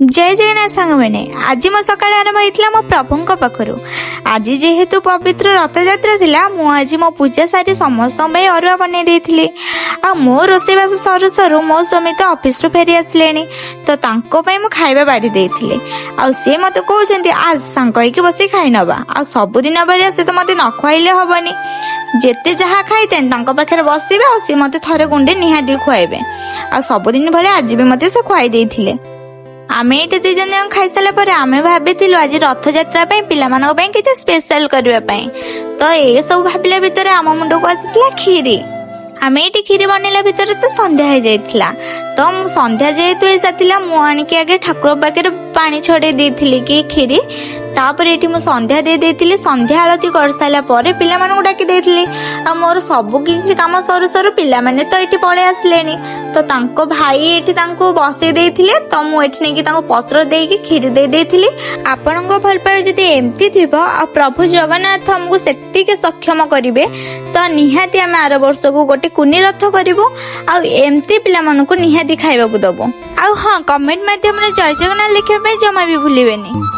जय जगन्नाथ सांग मैंने आज मो सकाଳେ आरंभ होता मो प्रभु पाखर आज जेहेतु पवित्र रथयात्रा थिला मु आज मो पूजा सारी समस्त अरुआ बनई देइथिली आ मो रोषेईबास सरू सरू मो स्वामी तो ऑफिस रू फेरी आसले तो तांको पई मु खाइबा बाड़ी देइथिली आ से मते कहउछन्ती आज सांग होइकी बसी खाइ नबा आ सब दिन बरिया से तो मते न खुआइले हबनी जेते जहा खाइतेन तांको पाखरे बसिबे आ से मते थरे गुंडे निहाती खुआइबे आ सब दिन भले आज भी मते से खुआइ देइथिले। आमे ये दी जन खाई सारा पर आमे भाभी आज रथयात्रा पिला किसी स्पेशल करने तो ये सब भाविला भितर आम मुंड को आसाला खीरी आमे ये खीरी बनैला भितर तो संध्या हो जाइथिला तो संध्या जेहेतु होता मुझे आगे ठाकुर पाखे पानी छड़े देती कि खीरी तापर ये मु संध्या दे देती संध्या आलती कर सारा पर पिला डाकी देती आ मोर सब किसी कम सरू सरू पिला माने तो ये पलि आसले तो तांको भाई ये बसई देते तो मुझे नहीं पत्र देकी खीरी दे देती आपण भल पाए जदि एमती थी आ प्रभु जगन्नाथ हमको से सक्षम करेंगे तो निहाती आम आर वर्ष को गोटे कुनी रथ करूँ आमती पिला निहाती खाइबा दबो आ हाँ कमेंट माध्यम जय जगन्नाथ लिखा जमा भी भूलें।